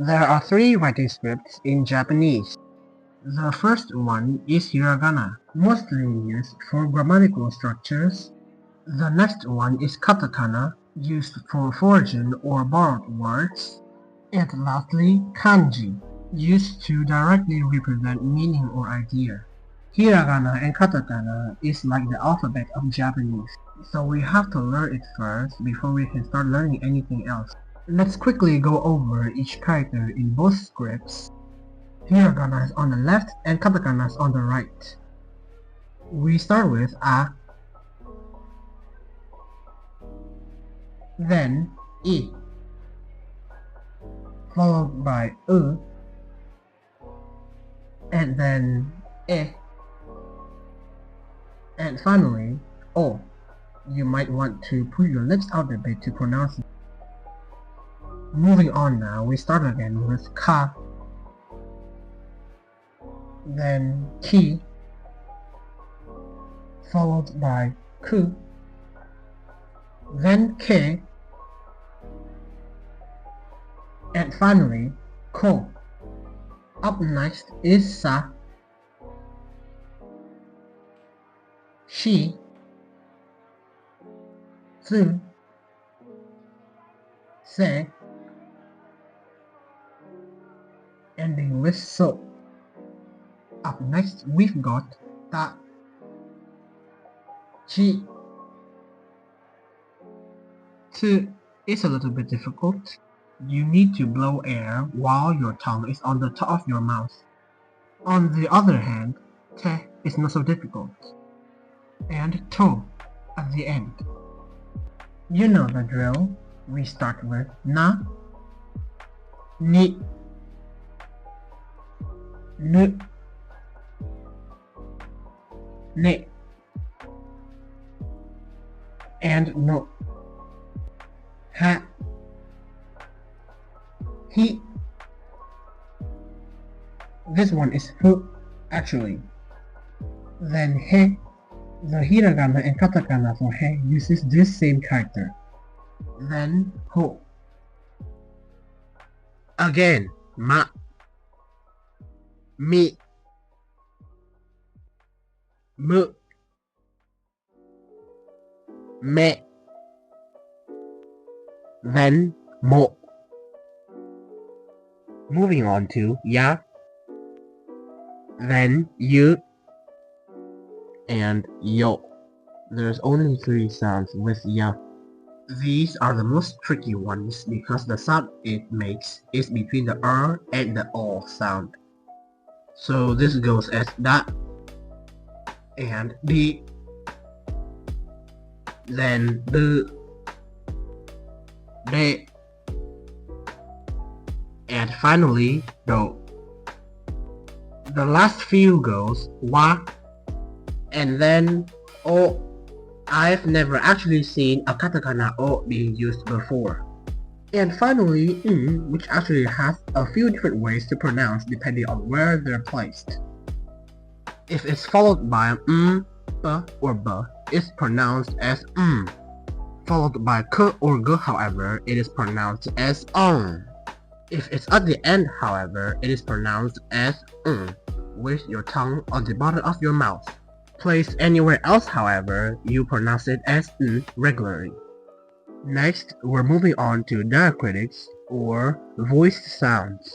There are three writing scripts in Japanese. The first one is Hiragana, mostly used for grammatical structures. The next one is Katakana, used for foreign or borrowed words. And lastly, Kanji, used to directly represent meaning or idea. Hiragana and Katakana is like the alphabet of Japanese, so we have to learn it first before we can start learning anything else. Let's quickly go over each character in both scripts. Hiragana is on the left and Katakana is on the right. We start with A, then I, followed by U, and then E, and finally O. You might want to put your lips out a bit to pronounce it. Moving on now, we start again with Ka, then Ki, followed by Ku, then Ke, and finally Ko. Up next is Sa, Shi, Zu, Se, ending with So. Up next we've got Ta, Chi. Tu is a little bit difficult. You need to blow air while your tongue is on the top of your mouth. On the other hand, Te is not so difficult. And To at the end. You know the drill. We start with Na, Ni, Nu, Ne, and No. Ha, Hi. This one is Hu, actually. Then He. The Hiragana and Katakana for He uses this same character. Then Ho. Again, Ma, Mi, Mu, Me, then Mo. Moving on to Ya, then Yu, and Yo. There's only 3 sounds with Ya. These are the most tricky ones because the sound it makes is between the R and the O sound. So this goes as Da and Di, then Du, De, and finally Do. The last few goes Wa and then O. I've never actually seen a katakana O being used before. And finally which actually has a few different ways to pronounce depending on where they're placed. If it's followed by B or B, it's pronounced as Followed by K or G, however, it is pronounced as If it's at the end, however, it is pronounced as with your tongue on the bottom of your mouth. Placed anywhere else, however, you pronounce it as regularly. Next, we're moving on to diacritics or voiced sounds.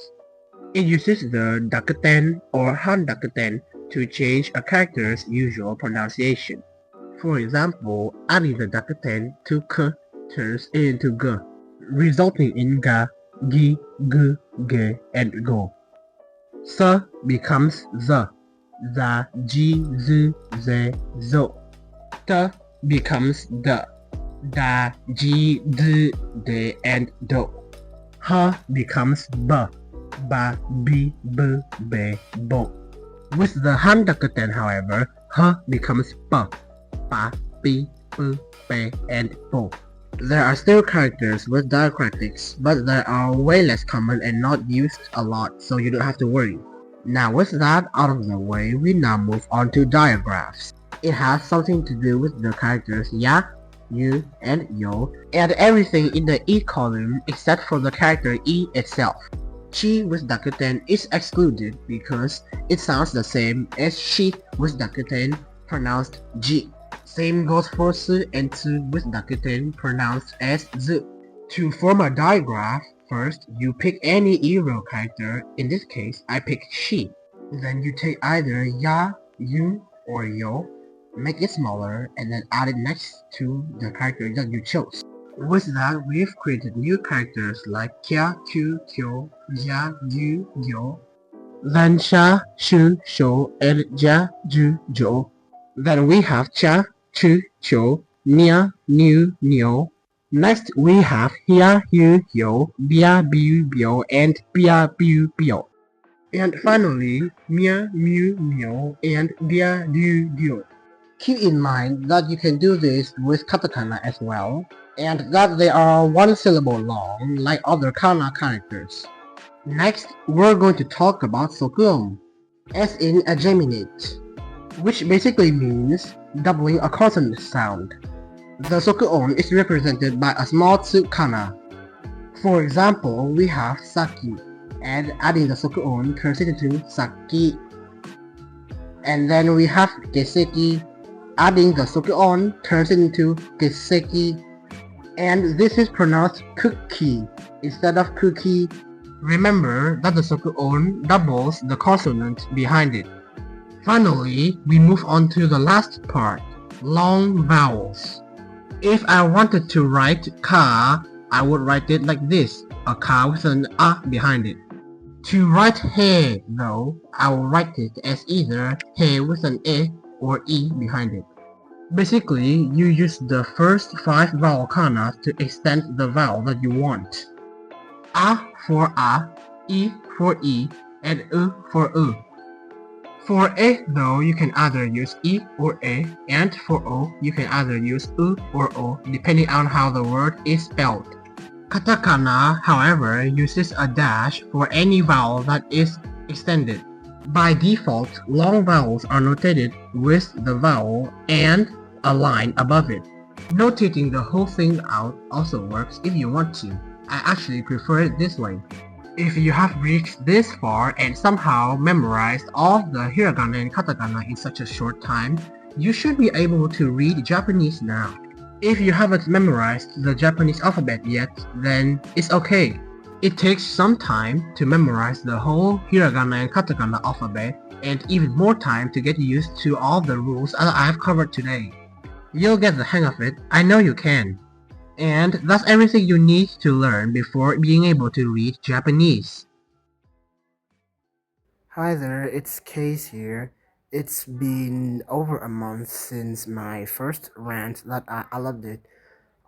It uses the dakuten or handakuten to change a character's usual pronunciation. For example, adding the dakuten to K turns into G, resulting in Ga, Gi, Gu, Ge, and Go. S becomes Z, Za, Ji, Z, Ze, Zo. T becomes D, Da, Ji, D, De, and Do. H becomes B, Ba, Bi, B, Be, Bo. With the handakuten, however, H becomes B, Ba, Bi, B, Be, and Bo. There are still characters with diacritics, but they are way less common and not used a lot, so you don't have to worry. Now with that out of the way, we now move on to diagraphs. It has something to do with the characters Ya, Yu, and Yo, and everything in the E column except for the character E itself. Chi with Dakuten is excluded because it sounds the same as Shi with Dakuten pronounced Ji. Same goes for Su and Tsu with Dakuten pronounced as Z. To form a digraph, first you pick any Iro character, in this case I picked Shi. Then you take either Ya, Yu, or Yo, make it smaller, and then add it next to the character that you chose. With that, we've created new characters like Kya, Q, Kyo, Ja, Yu, Yo, then Sha, Shu, Shou, and Ja, Ju, Jo. Then we have Cha, Chu, Cho, Nia, Niu, Nio. Next we have Hia, Hu, Hyo, Bia, Biu, Bio, and Bia, Biu, Bio. And finally, Mia, Miu, Mio, and Dia, Du, Dio. Keep in mind that you can do this with katakana as well, and that they are one syllable long like other kana characters. Next, we're going to talk about Sokuon, as in a geminate, which basically means doubling a consonant sound. The Sokuon is represented by a small tsukana. For example, we have Saki, and adding the Sokuon turns it into Saki. And then we have Geseki, adding the Sokuon turns it into Geseki. And this is pronounced cookie instead of cookie. Remember that the Sokuon doubles the consonant behind it. Finally, we move on to the last part, long vowels. If I wanted to write ka, I would write it like this, a ka with an a behind it. To write he, though, I will write it as either he with an e or e behind it. Basically, you use the first 5 vowel kanas to extend the vowel that you want. A for a, e for e, and u for u. For e though, you can either use e or a, and for o, you can either use u or o depending on how the word is spelled. Katakana, however, uses a dash for any vowel that is extended. By default, long vowels are notated with the vowel and a line above it. Notating the whole thing out also works if you want to. I actually prefer it this way. If you have reached this far and somehow memorized all the hiragana and katakana in such a short time, you should be able to read Japanese now. If you haven't memorized the Japanese alphabet yet, then it's okay. It takes some time to memorize the whole hiragana and katakana alphabet, and even more time to get used to all the rules that I've covered today. You'll get the hang of it, I know you can. And that's everything you need to learn before being able to read Japanese. Hi there, it's Case here. It's been over a month since my first rant that I uploaded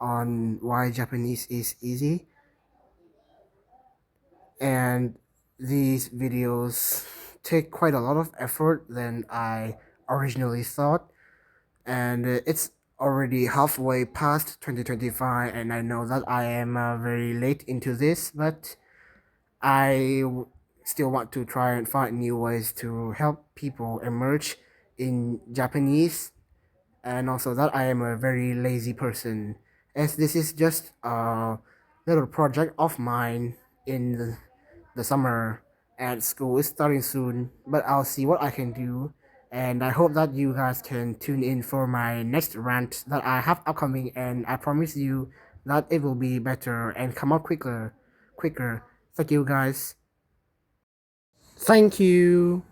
on why Japanese is easy. And these videos take quite a lot of effort than I originally thought. And it's already halfway past 2025, and I know that I am very late into this, but still want to try and find new ways to help people emerge in Japanese, and also that I am a very lazy person, as this is just a little project of mine in the summer, and school is starting soon, but I'll see what I can do. And I hope that you guys can tune in for my next rant that I have upcoming, and I promise you that it will be better and come out quicker. Thank you guys. Thank you.